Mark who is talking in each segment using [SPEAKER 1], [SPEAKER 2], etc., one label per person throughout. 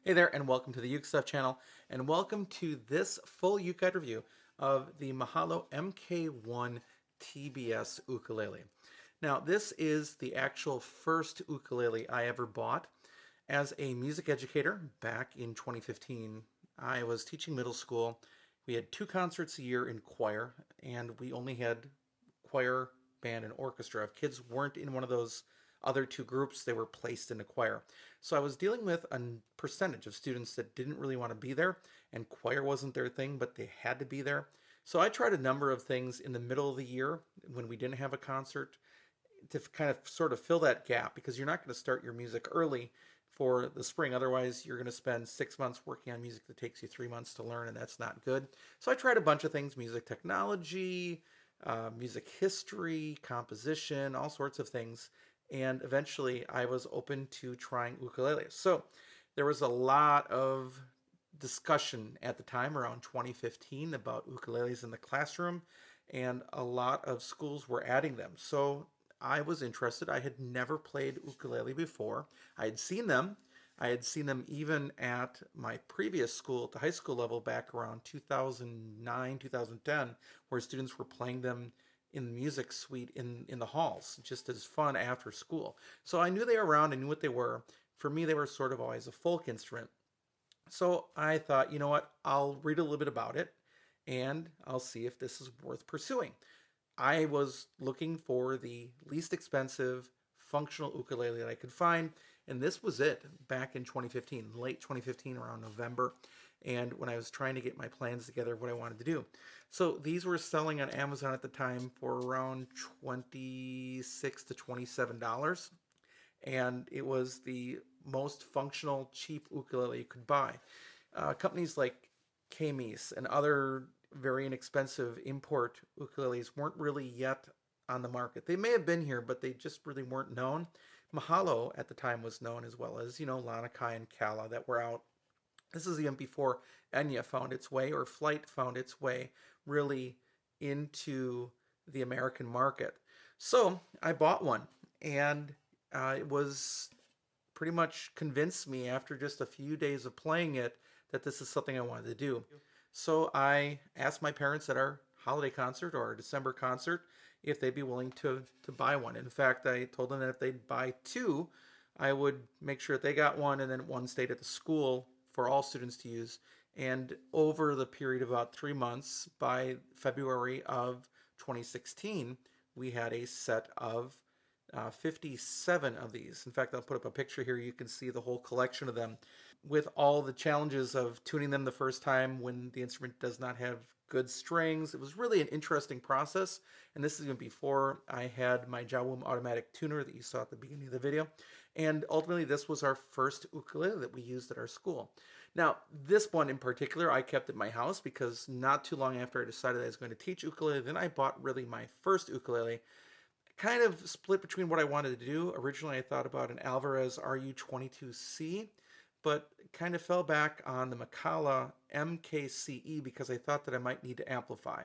[SPEAKER 1] Hey there, and welcome to the UkeStuff channel, and welcome to this full UkeGuide review of the Mahalo MK1tbs ukulele. Now, this is the actual first ukulele I ever bought. As a music educator back in 2015, I was teaching middle school. We had 2 concerts a year in choir, and we only had choir, band, and orchestra. If kids weren't in one of those other 2 groups, they were placed in a choir. So I was dealing with a percentage of students that didn't really want to be there, and choir wasn't their thing, but they had to be there. So I tried a number of things in the middle of the year when we didn't have a concert to kind of sort of fill that gap, because you're not going to start your music early for the spring. Otherwise, you're going to spend 6 months working on music that takes you 3 months to learn, and that's not good. So I tried a bunch of things: music technology, music history, composition, all sorts of things. And eventually I was open to trying ukulele. So there was a lot of discussion at the time around 2015 about ukuleles in the classroom, and a lot of schools were adding them. So I was interested. I had never played ukulele before. I had seen them. I had seen them even at my previous school at the high school level back around 2009, 2010, where students were playing them in the music suite in the halls, just as fun after school. So I knew they were around, I knew what they were. For me, they were sort of always a folk instrument. So I thought, you know what, I'll read a little bit about it and I'll see if this is worth pursuing. I was looking for the least expensive functional ukulele that I could find, and this was it back in 2015, late 2015, around November, and when I was trying to get my plans together of what I wanted to do. So these were selling on Amazon at the time for around $26 to $27, and it was the most functional, cheap ukulele you could buy. Companies like Kamis and other very inexpensive import ukuleles weren't really yet on the market. They may have been here, but they just really weren't known. Mahalo at the time was known, as well as, Lanakai and Kala that were out. This is even before Enya found its way, or Flight found its way, really into the American market. So I bought one, and it was pretty much convinced me after just a few days of playing it that this is something I wanted to do. So I asked my parents at our holiday concert, or our December concert, if they'd be willing to buy one. In fact, I told them that if they'd buy 2, I would make sure that they got one, and then one stayed at the school for all students to use. And over the period of about 3 months, by February of 2016, we had a set of 57 of these. In fact, I'll put up a picture here. You can see the whole collection of them, with all the challenges of tuning them the first time when the instrument does not have good strings. It was really an interesting process, and this is even before I had my Jawum automatic tuner that you saw at the beginning of the video. And ultimately, this was our first ukulele that we used at our school. Now, this one in particular, I kept at my house because not too long after I decided I was going to teach ukulele, then I bought really my first ukulele. Kind of split between what I wanted to do. Originally, I thought about an Alvarez RU22C, but kind of fell back on the Macala MKCE because I thought that I might need to amplify.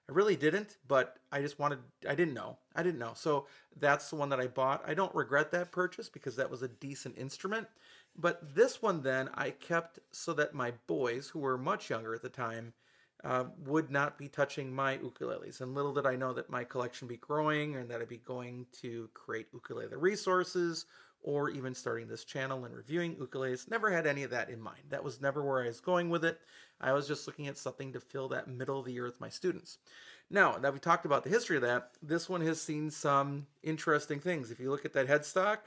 [SPEAKER 1] I really didn't, but I didn't know. So that's the one that I bought. I don't regret that purchase because that was a decent instrument. But this one then I kept so that my boys, who were much younger at the time, would not be touching my ukuleles. And little did I know that my collection would be growing, and that I'd be going to create ukulele resources, or even starting this channel and reviewing ukuleles. Never had any of that in mind. That was never where I was going with it. I was just looking at something to fill that middle of the year with my students. Now that we talked about the history of that, this one has seen some interesting things. If you look at that headstock,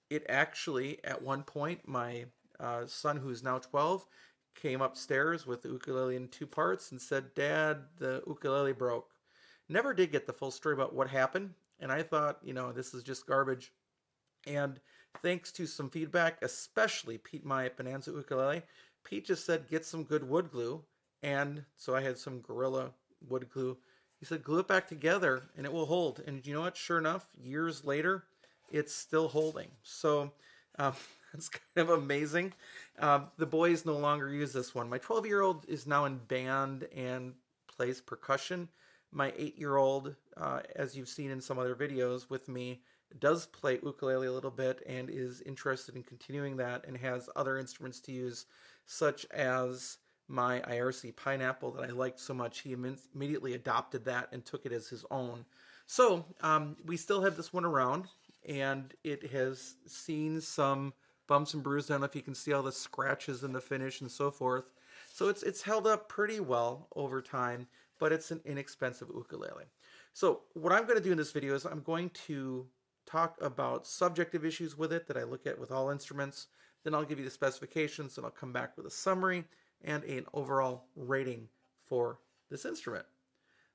[SPEAKER 1] it actually, at one point, my son, who's now 12, came upstairs with the ukulele in 2 parts and said, "Dad, the ukulele broke." Never did get the full story about what happened, and I thought, this is just garbage. And thanks to some feedback, especially Pete, my Bonanza ukulele, Pete just said, "Get some good wood glue." And so I had some Gorilla wood glue. He said, "Glue it back together and it will hold." And you know what? Sure enough, years later, it's still holding. So it's kind of amazing. The boys no longer use this one. My 12-year-old is now in band and plays percussion. My 8-year-old, as you've seen in some other videos with me, does play ukulele a little bit and is interested in continuing that and has other instruments to use, such as my IRC Pineapple that I liked so much. He immediately adopted that and took it as his own. So we still have this one around, and it has seen some bumps and bruises. I don't know if you can see all the scratches in the finish and so forth. So it's held up pretty well over time, but it's an inexpensive ukulele. So what I'm going to do in this video is I'm going to talk about subjective issues with it that I look at with all instruments. Then I'll give you the specifications, and I'll come back with a summary and an overall rating for this instrument.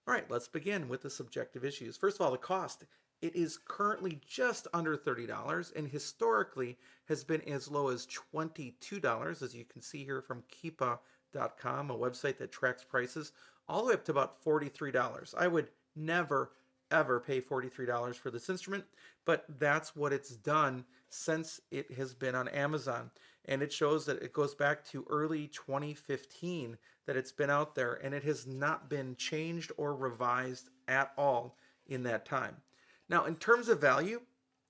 [SPEAKER 1] All right, let's begin with the subjective issues. First of all, the cost. It is currently just under $30 and historically has been as low as $22, as you can see here from Keepa.com, a website that tracks prices, all the way up to about $43. I would never, ever pay $43 for this instrument, but that's what it's done since it has been on Amazon. And it shows that it goes back to early 2015 that it's been out there, and it has not been changed or revised at all in that time. Now, in terms of value,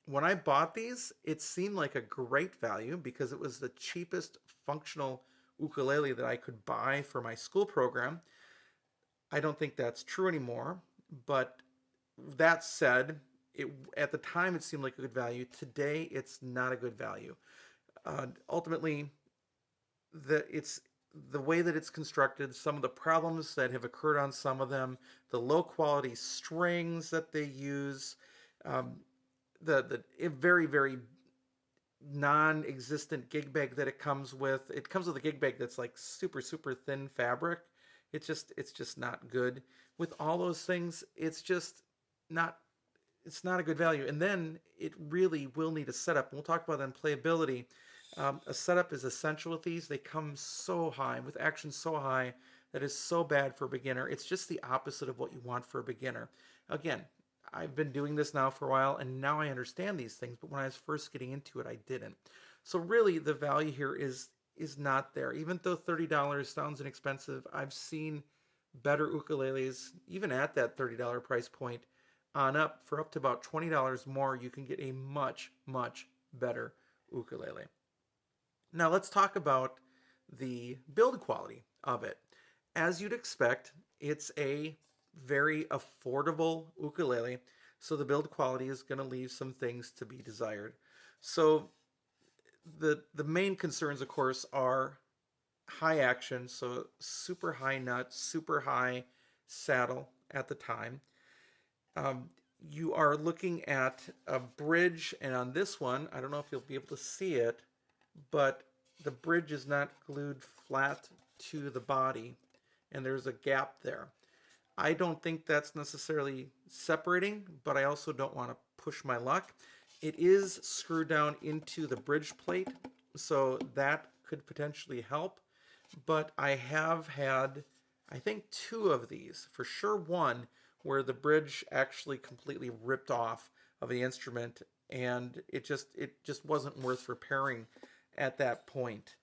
[SPEAKER 1] when I bought these, it seemed like a great value because it was the cheapest functional ukulele that I could buy for my school program. I don't think that's true anymore, but that said, at the time it seemed like a good value. Today, it's not a good value. Ultimately, it's the way that it's constructed, some of the problems that have occurred on some of them, the low quality strings that they use, the very, very non-existent gig bag that it comes with. It comes with a gig bag that's like super, super thin fabric. It's just not good. With all those things, it's not a good value. And then it really will need a setup. And we'll talk about that in playability. A setup is essential with these. They come so high, with action so high, that is so bad for a beginner. It's just the opposite of what you want for a beginner. Again, I've been doing this now for a while, and now I understand these things, but when I was first getting into it, I didn't. So really, the value here is not there. Even though $30 sounds inexpensive, I've seen better ukuleles, even at that $30 price point, for up to about $20 more, you can get a much, much better ukulele. Now let's talk about the build quality of it. As you'd expect, it's a very affordable ukulele, so the build quality is going to leave some things to be desired. So the main concerns, of course, are high action, so super high nut, super high saddle at the time. You are looking at a bridge, and on this one, I don't know if you'll be able to see it, but the bridge is not glued flat to the body, and there's a gap there. I don't think that's necessarily separating, but I also don't want to push my luck. It is screwed down into the bridge plate, so that could potentially help. But I have had, I think, 2 of these, for sure one, where the bridge actually completely ripped off of the instrument, and it just wasn't worth repairing at that point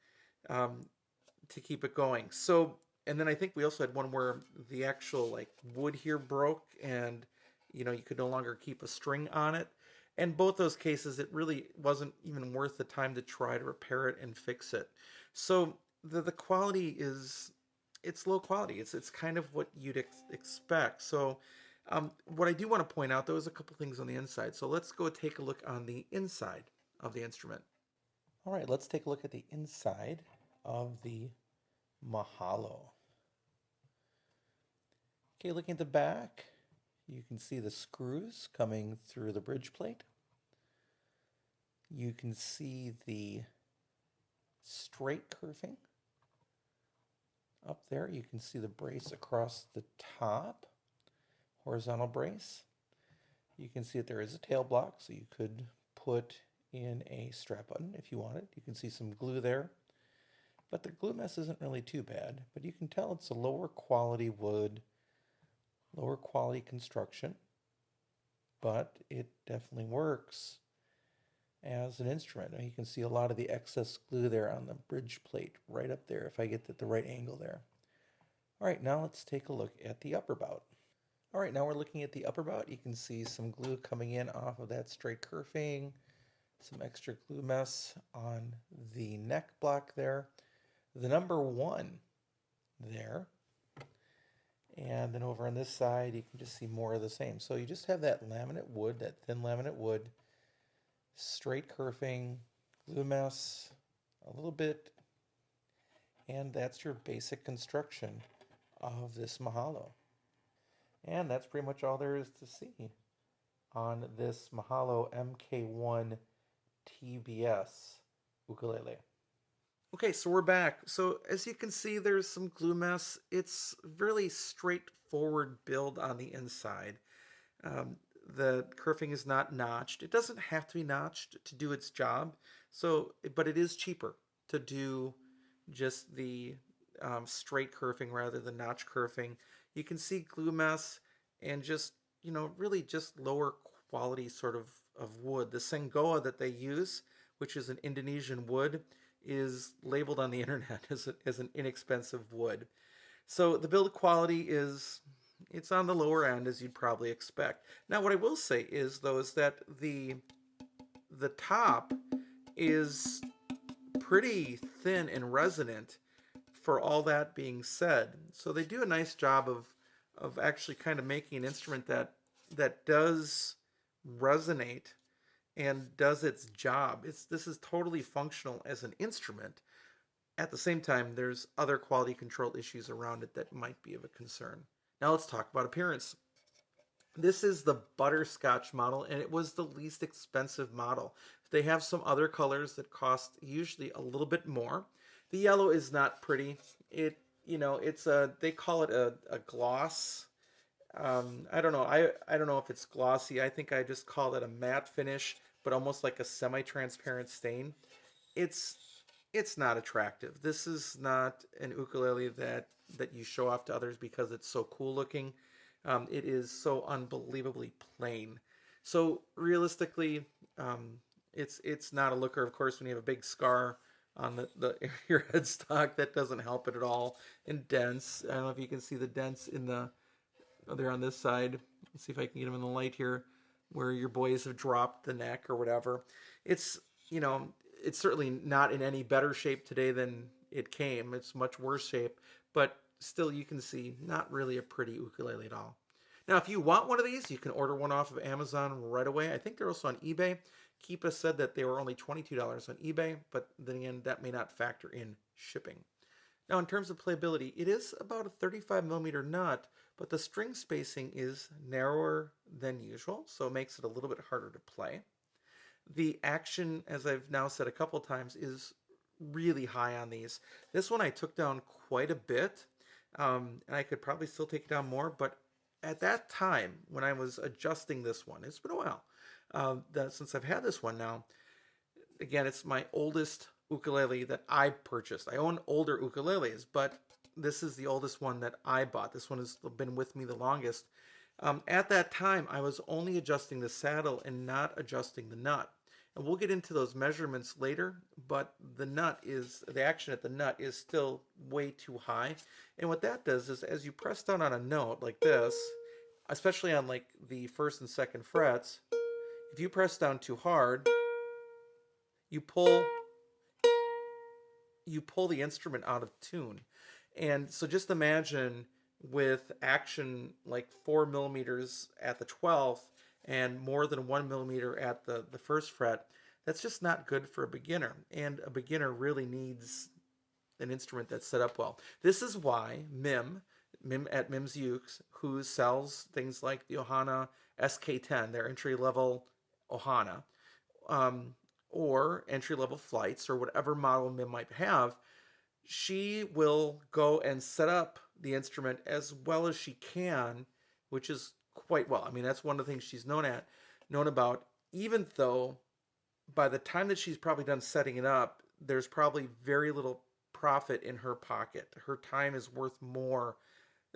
[SPEAKER 1] to keep it going. So, and then I think we also had one where the actual like wood here broke, and you could no longer keep a string on it. And both those cases, it really wasn't even worth the time to try to repair it and fix it. So the quality it's low quality. It's kind of what you'd expect. So what I do want to point out, though, is a couple things on the inside. So let's go take a look on the inside of the instrument. All right, let's take a look at the inside of the Mahalo. Okay, looking at the back, you can see the screws coming through the bridge plate. You can see the straight curving. Up there, you can see the brace across the top, horizontal brace. You can see that there is a tail block, so you could put in a strap button if you wanted. You can see some glue there, but the glue mess isn't really too bad. But you can tell it's a lower quality wood, lower quality construction, but it definitely works as an instrument. Now you can see a lot of the excess glue there on the bridge plate right up there if I get at the right angle there. All right, now let's take a look at the upper bout. All right, now we're looking at the upper bout. You can see some glue coming in off of that straight kerfing, some extra glue mess on the neck block there. The number 1 there. And then over on this side, you can just see more of the same. So you just have that laminate wood, that thin laminate wood, straight kerfing, glue mess, a little bit, and that's your basic construction of this Mahalo. And that's pretty much all there is to see on this Mahalo MK1tbs ukulele. Okay, so we're back. So as you can see, there's some glue mess. It's really straightforward build on the inside. Um, the kerfing is not notched. It doesn't have to be notched to do its job. So, but it is cheaper to do just the straight kerfing rather than notch kerfing. You can see glue mess and just, really just lower quality sort of wood. The Sengoa that they use, which is an Indonesian wood, is labeled on the internet as an inexpensive wood. So the build quality it's on the lower end as you'd probably expect. Now what I will say is though is that the top is pretty thin and resonant for all that being said. So they do a nice job of actually kind of making an instrument that does resonate and does its job. This is totally functional as an instrument. At the same time, there's other quality control issues around it that might be of a concern. Now let's talk about appearance. This is the Butterscotch model, and it was the least expensive model. They have some other colors that cost usually a little bit more. The yellow is not pretty. They call it a gloss. I don't know. I don't know if it's glossy. I think I just call it a matte finish, but almost like a semi-transparent stain. It's it's not attractive. This is not an ukulele that you show off to others because it's so cool looking. It is so unbelievably plain. So realistically, it's not a looker. Of course, when you have a big scar on the your headstock, that doesn't help it at all. And dents. I don't know if you can see the dents in the they're on this side. Let's see if I can get them in the light here, where your boys have dropped the neck or whatever. It's you know it's certainly not in any better shape today than it came. It's much worse shape, but still you can see not really a pretty ukulele at all. Now, if you want one of these, you can order one off of Amazon right away. I think they're also on eBay. Keepa said that they were only $22 on eBay, but then again, that may not factor in shipping. Now, in terms of playability, it is about a 35 millimeter nut, but the string spacing is narrower than usual, so it makes it a little bit harder to play. The action, as I've now said a couple times, is really high on these. This one I took down quite a bit, and I could probably still take it down more, but at that time when I was adjusting this one, it's been a while since I've had this one now. Again, it's my oldest ukulele that I purchased. I own older ukuleles, but this is the oldest one that I bought. This one has been with me the longest. At that time, I was only adjusting the saddle and not adjusting the nut. And we'll get into those measurements later, but the action at the nut is still way too high. And what that does is as you press down on a note like this, especially on like the first and second frets, if you press down too hard, you pull the instrument out of tune. And so just imagine with action like 4 millimeters at the 12th and more than 1 millimeter at the first fret, that's just not good for a beginner. And a beginner really needs an instrument that's set up well. This is why Mim at Mim's Ukes, who sells things like the Ohana SK10, their entry level Ohana, um, or entry level flights, or whatever model Mim might have, she will go and set up the instrument as well as she can, which is quite well. I mean, that's one of the things she's known about, even though by the time that she's probably done setting it up, there's probably very little profit in her pocket. Her time is worth more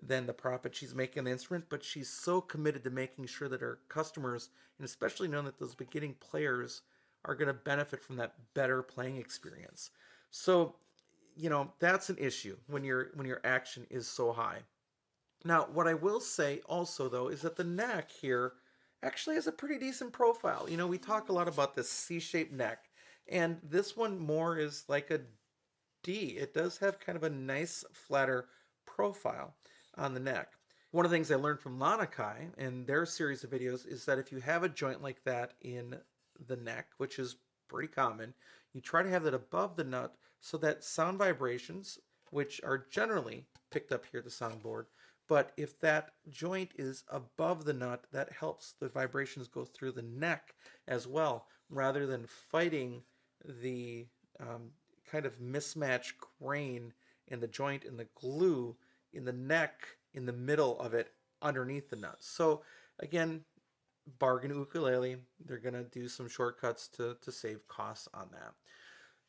[SPEAKER 1] than the profit she's making on the instrument, but she's so committed to making sure that her customers, and especially knowing that those beginning players are going to benefit from that better playing experience. So, that's an issue when your action is so high. Now, what I will say also, though, is that the neck here actually has a pretty decent profile. You know, we talk a lot about this C-shaped neck, and this one more is like a D. It does have kind of a nice flatter profile on the neck. One of the things I learned from Lanakai and their series of videos is that if you have a joint like that in the neck, which is pretty common, you try to have that above the nut so that sound vibrations, which are generally picked up here at the soundboard, but if that joint is above the nut, that helps the vibrations go through the neck as well, rather than fighting the kind of mismatch grain in the joint and the glue in the neck in the middle of it underneath the nuts. So again, bargain ukulele, they're going to do some shortcuts to save costs on that.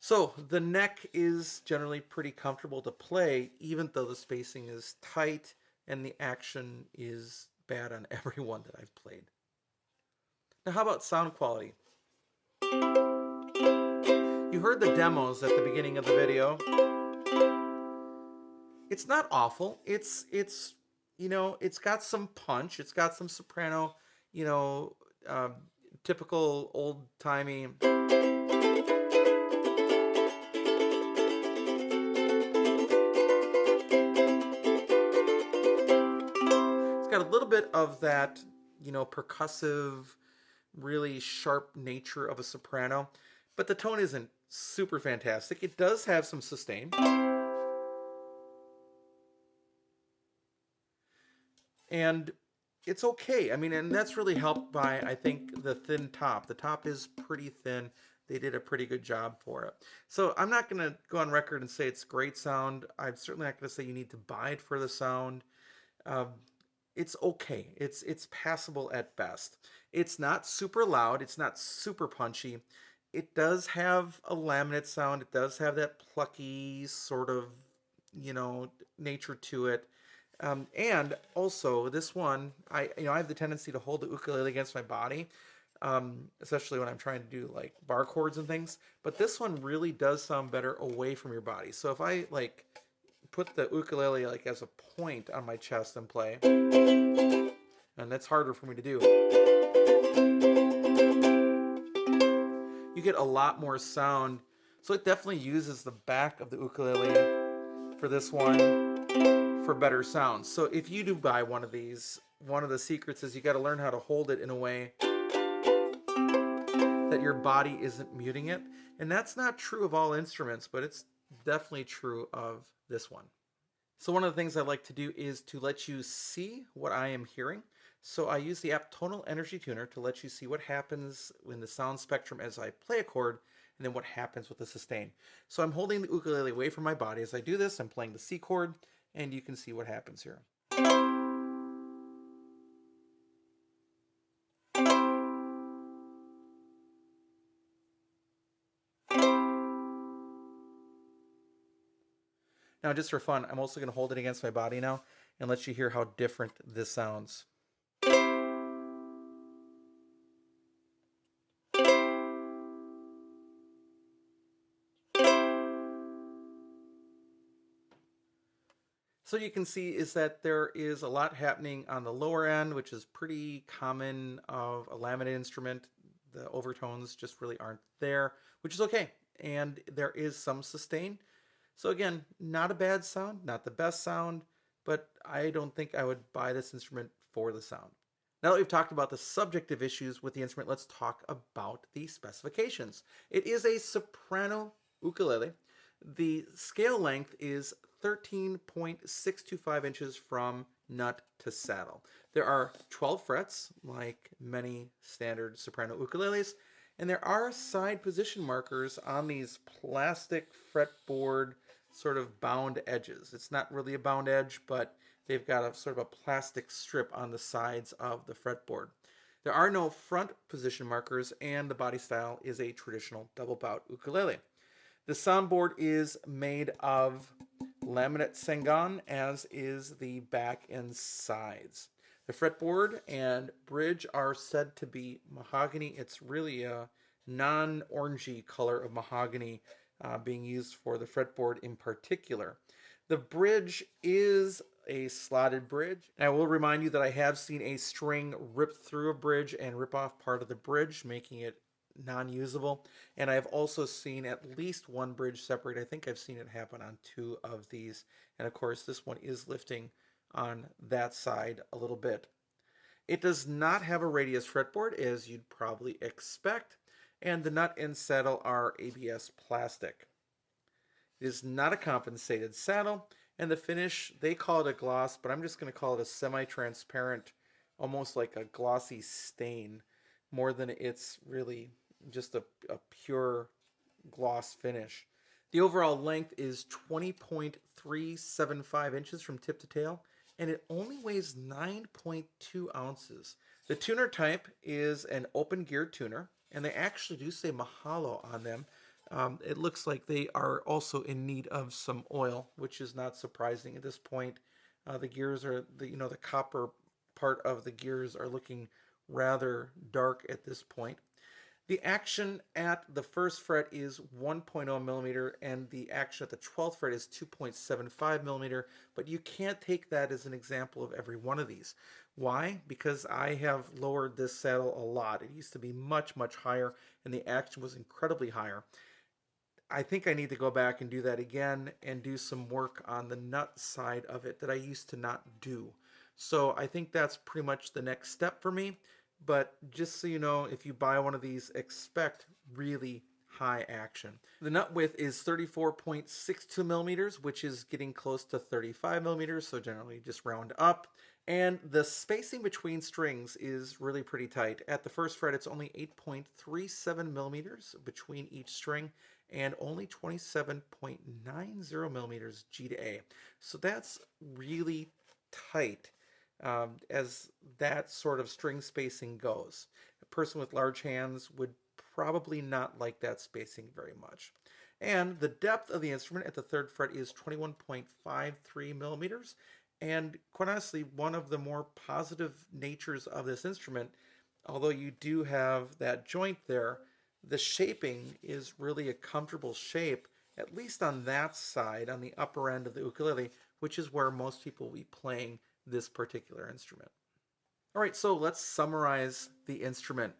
[SPEAKER 1] So the neck is generally pretty comfortable to play, even though the spacing is tight and the action is bad on every one that I've played. Now, how about sound quality? You heard the demos at the beginning of the video. It's not awful. It's you know, it's got some punch. It's got some soprano, you know, typical old timey. It's got a little bit of that, you know, percussive, really sharp nature of a soprano, but the tone isn't super fantastic. It does have some sustain. And it's okay. I mean, and that's really helped by, I think, the thin top. The top is pretty thin. They did a pretty good job for it. So I'm not going to go on record and say it's great sound. I'm certainly not going to say you need to buy it for the sound. Um, it's okay. It's passable at best. It's not super loud. It's not super punchy. It does have a laminate sound. It does have that plucky sort of, you know, nature to it. And also this one, I have the tendency to hold the ukulele against my body, especially when I'm trying to do like bar chords and things. But this one really does sound better away from your body. So if I like put the ukulele like as a point on my chest and play, and that's harder for me to do, you get a lot more sound. So it definitely uses the back of the ukulele for this one for better sound. So if you do buy one of these, one of the secrets is you got to learn how to hold it in a way that your body isn't muting it. And that's not true of all instruments, but it's definitely true of this one. So one of the things I like to do is to let you see what I am hearing. So I use the app Tonal Energy Tuner to let you see what happens in the sound spectrum as I play a chord, and then what happens with the sustain. So I'm holding the ukulele away from my body. As I do this, I'm playing the C chord, and you can see what happens here. Now, just for fun, I'm also going to hold it against my body now and let you hear how different this sounds. So you can see is that there is a lot happening on the lower end, which is pretty common of a laminate instrument. The overtones just really aren't there, which is okay. And there is some sustain. So again, not a bad sound, not the best sound, but I don't think I would buy this instrument for the sound. Now that we've talked about the subjective issues with the instrument, let's talk about the specifications. It is a soprano ukulele. The scale length is 13.625 inches from nut to saddle. There are 12 frets, like many standard soprano ukuleles, and there are side position markers on these plastic fretboard sort of bound edges. It's not really a bound edge, but they've got a sort of a plastic strip on the sides of the fretboard. There are no front position markers, and the body style is a traditional double bout ukulele. The soundboard is made of laminate Sengan, as is the back and sides. The fretboard and bridge are said to be mahogany. It's really a non-orangey color of mahogany being used for the fretboard in particular. The bridge is a slotted bridge. And I will remind you that I have seen a string rip through a bridge and rip off part of the bridge, making it non-usable. And I've also seen at least one bridge separate. I think I've seen it happen on two of these. And of course, this one is lifting on that side a little bit. It does not have a radius fretboard, as you'd probably expect, and the nut and saddle are ABS plastic. It is not a compensated saddle, and the finish, they call it a gloss, but I'm just going to call it a semi-transparent, almost like a glossy stain, more than it's really just a pure gloss finish. The overall length is 20.375 inches from tip to tail, and it only weighs 9.2 ounces. The tuner type is an open gear tuner, and they actually do say Mahalo on them. It looks like they are also in need of some oil, which is not surprising at this point. The gears are the copper part of the gears are looking rather dark at this point. The action at the first fret is 1.0 millimeter, and the action at the 12th fret is 2.75 millimeter, but you can't take that as an example of every one of these. Why? Because I have lowered this saddle a lot. It used to be much, much higher, and the action was incredibly higher. I think I need to go back and do that again and do some work on the nut side of it that I used to not do. So I think that's pretty much the next step for me. But just so you know, if you buy one of these, expect really high action. The nut width is 34.62 millimeters, which is getting close to 35 millimeters, so generally just round up. And the spacing between strings is really pretty tight. At the first fret, it's only 8.37 millimeters between each string and only 27.90 millimeters G to A. So that's really tight. As that sort of string spacing goes. A person with large hands would probably not like that spacing very much. And the depth of the instrument at the third fret is 21.53 millimeters. And quite honestly, one of the more positive natures of this instrument, although you do have that joint there, the shaping is really a comfortable shape, at least on that side, on the upper end of the ukulele, which is where most people will be playing this particular instrument. All right, so let's summarize the instrument.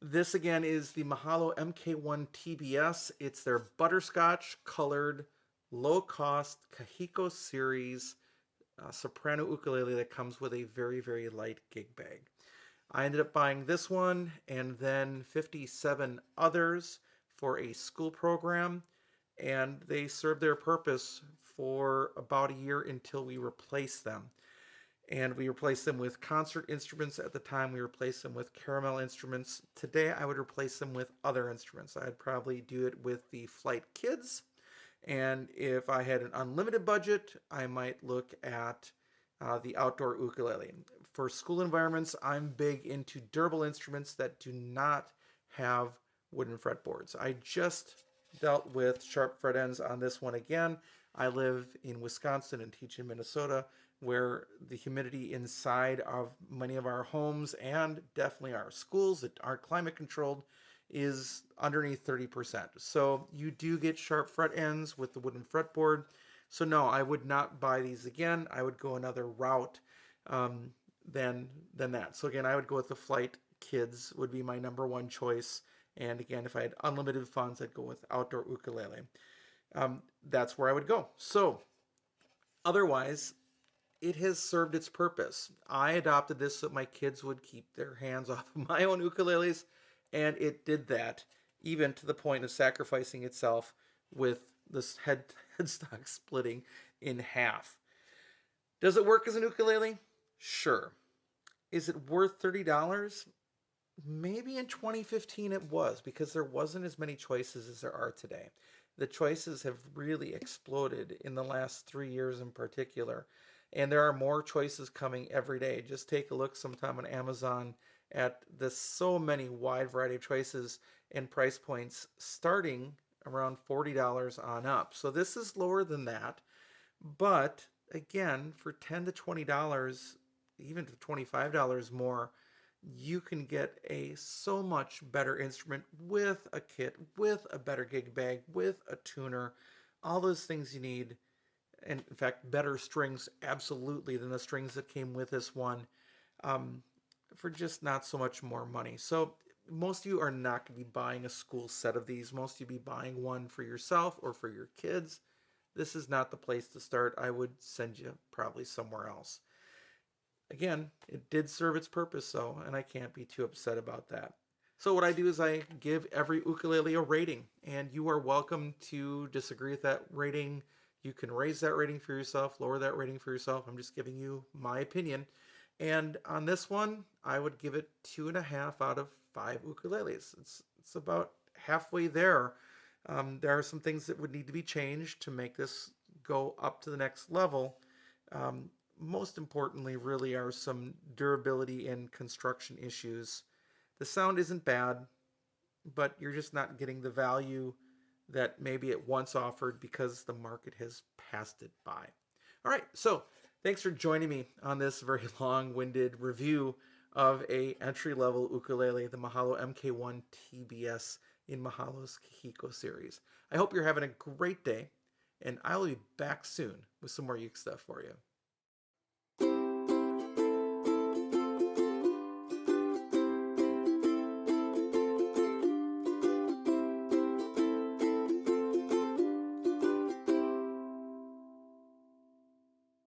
[SPEAKER 1] This again is the Mahalo MK1tbs. It's their butterscotch colored, low cost Kahiko series soprano ukulele that comes with a very, very light gig bag. I ended up buying this one and then 57 others for a school program, and they served their purpose for about a year until we replaced them. And we replaced them with concert instruments. At the time, we replaced them with caramel instruments. Today, I would replace them with other instruments. I'd probably do it with the Flight Kids. And if I had an unlimited budget, I might look at the outdoor ukulele. For school environments, I'm big into durable instruments that do not have wooden fretboards. I just dealt with sharp fret ends on this one again. I live in Wisconsin and teach in Minnesota, where the humidity inside of many of our homes and definitely our schools that aren't climate controlled is underneath 30%. So you do get sharp fret ends with the wooden fretboard. So no, I would not buy these again. I would go another route than that. So again, I would go with the Flight Kids would be my number one choice. And again, if I had unlimited funds, I'd go with outdoor ukulele. That's where I would go. So otherwise, it has served its purpose. I adopted this so my kids would keep their hands off of my own ukuleles, and it did that, even to the point of sacrificing itself with this headstock splitting in half. Does it work as an ukulele? Sure. Is it worth $30? Maybe in 2015 it was, because there wasn't as many choices as there are today. The choices have really exploded in the last 3 years in particular. And there are more choices coming every day. Just take a look sometime on Amazon at the so many wide variety of choices and price points starting around $40 on up. So this is lower than that. But again, for $10 to $20, even to $25 more, you can get a so much better instrument with a kit, with a better gig bag, with a tuner, all those things you need and in fact, better strings absolutely than the strings that came with this one, um, for just not so much more money. So most of you are not going to be buying a school set of these. Most of you be buying one for yourself or for your kids. This is not the place to start. I would send you probably somewhere else. Again, it did serve its purpose though, and I can't be too upset about that. So what I do is I give every ukulele a rating, and you are welcome to disagree with that rating. You can raise that rating for yourself, lower that rating for yourself. I'm just giving you my opinion. And on this one, I would give it 2.5 out of 5 ukuleles. It's about halfway there. There are some things that would need to be changed to make this go up to the next level. Um, Most importantly, really, are some durability and construction issues. The sound isn't bad, but you're just not getting the value that maybe it once offered because the market has passed it by. All right, so thanks for joining me on this very long-winded review of a entry-level ukulele, the Mahalo MK1tbs in Mahalo's Kahiko series. I hope you're having a great day, and I'll be back soon with some more Uke stuff for you.